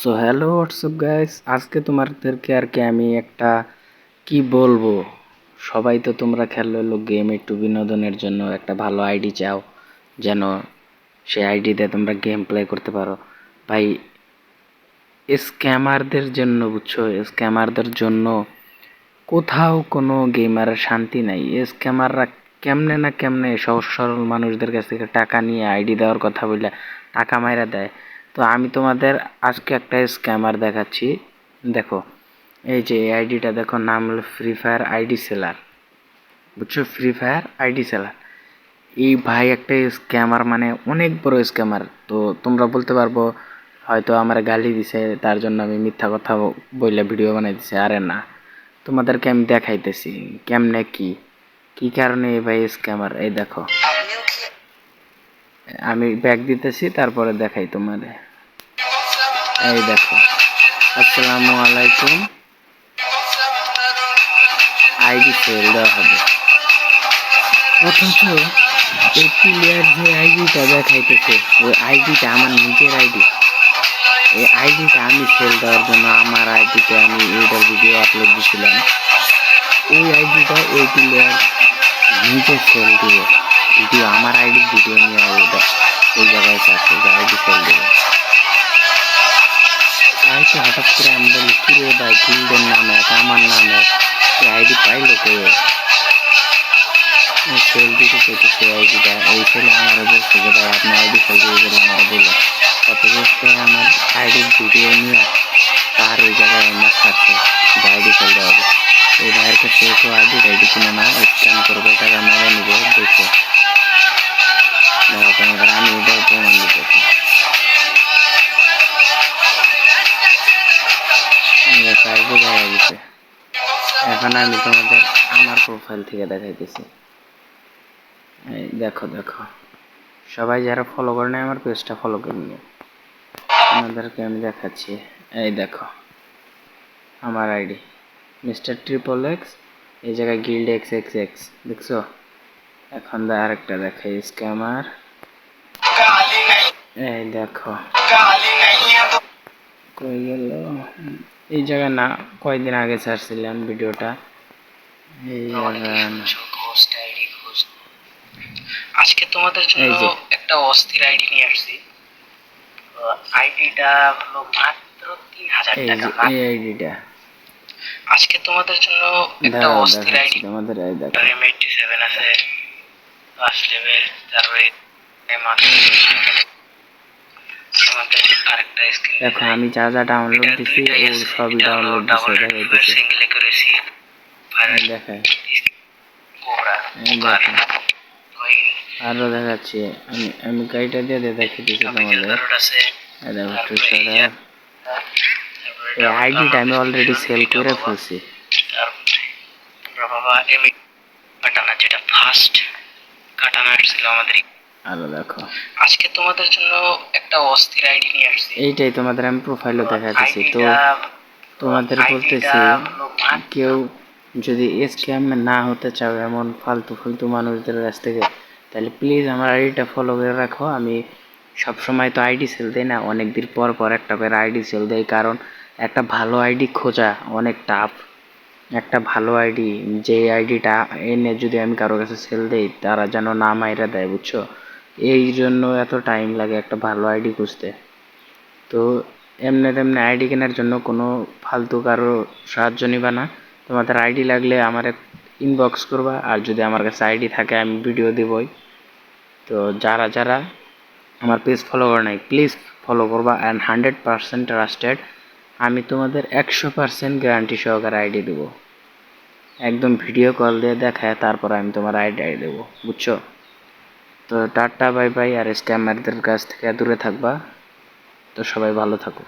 So hello WhatsApp guys, আজকে তোমাদেরকে আর কি আমি একটা কি বলবো, সবাই তো তোমরা খেলো হলো গেম একটু বিনোদনের জন্য একটা ভালো আইডি চাও, যেন সেই আইডিতে তোমরা গেম প্লে করতে পারো। ভাই স্ক্যামারদের জন্য, বুঝছো, স্ক্যামারদের জন্য কোথাও কোনো গেমারের শান্তি নাই। স্ক্যামাররা কেমনে না কেমনে সহজ সরল মানুষদের কাছ থেকে টাকা নিয়ে আইডি দেওয়ার কথা বলে টাকা মাইরা দেয়। তো আমি তোমাদের আজকে একটা স্ক্যামার দেখাচ্ছি। দেখো, এই যে এই আইডিটা দেখো, নাম হলো ফ্রি ফায়ার আইডি সেলার, বুঝছো, ফ্রি ফায়ার আইডি সেলার। এই ভাই একটা স্ক্যামার, মানে অনেক বড় স্ক্যামার। তো তোমরা বলতে পারবো হয়তো আমার গালি দিছে তার জন্য আমি মিথ্যা কথা বইলে ভিডিও বানাই দিছে। আরে না, তোমাদেরকে আমি দেখাইতেছি কেমনে কি কি কারণে এই ভাই স্ক্যামার। এই দেখো, আমি ব্যাক দিতেছি, তারপরে দেখাই তোমাদের। এই দেখো, আসসালামু আলাইকুম, আইডি সেল দেওয়া হবে, অথচ এই প্লেয়ার যে আইডিটা দেখাইতেছে ওই আইডিটা আমার নিজের আইডি। এই আইডিটা আমি সেল দেওয়ার জন্য আমার আইডিতে আমি এইটার ভিডিও আপলোড দিয়েছিলাম। ওই আইডিটা ওই প্লেয়ার নিজে সেল দিবে ভিডিও, আমার আইডির ভিডিও নিয়ে ওই জায়গায় আছে যে আইডি সেল দেবে। তাই তো হঠাৎ করে আমি বলি, কিরে ভাই, গিল্ডের নাম এক, আমার নাম এক, আইডি পাইলো কেউ? সেল দিতে চাইতে সেই আইডিটা এই ছেলে আমার বলছে যে ভাই আপনি আইডি সেল দিয়ে গেলে আমার বললো, অথচ আমার আইডির ভিডিও নিয়ে তার ওই জায়গায় আমার সাথে যে আইডি সেল দেওয়া হবে। এই ভাইয়ের কাছে কেউ আইডি কিনে না, স্ক্যান করবে, টাকা মেরে নিবে। দেখো দেখো তোমাদের আমি এটাও প্রমাণ দিতেছি। এখন আমি তোমাদের আমার প্রোফাইল থেকে দেখাইতেছি। এই দেখো দেখো, সবাই যারা ফলো করে না আমার পেজটা ফলো করে নিও, আপনাদেরকে আমি দেখাচ্ছি। এই দেখো আমার আইডি মিস্টার ট্রিপল এক্স, এই জায়গায় গিল্ড এক্স এক্স এক্স, দেখছো? এখন আরেকটা দেখাই স্ক্যামার। এই দেখো কই গেল, এই জায়গায় না, কয়েকদিন আগে ছাড়ছিলাম ভিডিওটা। এই আজকে তোমাদের জন্য একটা অস্থির আইডি নিয়ে আসছি। আইডিটা হলো মাত্র 3000 টাকা। এই আইডিটা আজকে তোমাদের জন্য একটা অস্থির আইডি, তোমাদের এই দেখো M87 আছে, ফার্স্ট লেভেল, তারপরে আরেকটা স্কিল। দেখো আমি যা যা ডাউনলোড দিছি ও সবই ডাউনলোড দিছে, দেখাইতেছি। সিঙ্গেল একুরেসি দেখাই, দেখো আরো দেখাচ্ছি। আমি গাড়িটা দিয়ে দেখাইতেছি তোমাদের। এই আইডিটা আমি অলরেডি সেল করে ফেলছি। কাটানা, যেটা ফার্স্ট কাটানা ছিল আমাদের। আরো দেখো, আজকে তোমাদের জন্য একটা অস্থির আইডি নিয়ে আসছি। এইটাই তোমাদের আমি প্রোফাইলও দেখাইতেছি। তো তোমাদের বলতেছি, কেউ যদি স্ক্যাম না হতে চাও এমন ফালতু ফালতু মানুষদের কাছ থেকে, তাহলে প্লিজ আমার আইডিটা ফলো করে রাখো। আমি সবসময় তো আইডি সেল দেই না, অনেক দিন পর পর একটা করে আইডি সেল দেই, কারণ একটা ভালো আইডি খোঁজা অনেক টাফ। একটা ভালো আইডি, যে আইডিটা এনে যদি আমি কারো কাছে সেল দেই তারা যেন না মাইরা দেয়, বুঝছো? এই জন্য এত টাইম লাগে একটা ভালো আইডি খুঁজতে। তো এমনি তেমনি আইডি কেনার জন্য কোনো ফালতু কারো সাহায্য নিবা না। তোমাদের আইডি লাগলে আমার ইনবক্স করবা, আর যদি আমার কাছে আইডি থাকে আমি ভিডিও দেবই। তো যারা যারা আমার পেজ ফলো করে নাই প্লিজ ফলো করবা, অ্যান্ড 100% ট্রাস্টেড। আমি তোমাদের 100% গ্যারান্টি সহকারে আইডি দেবো, একদম ভিডিও কল দিয়ে দেখায় তারপর আমি তোমার আইডি দেবো, বুঝছো? তো টাটা বাই বাই, আর স্ক্যামারদের কাছ থেকে দূরে থাকবা। তো সবাই ভালো থাকো।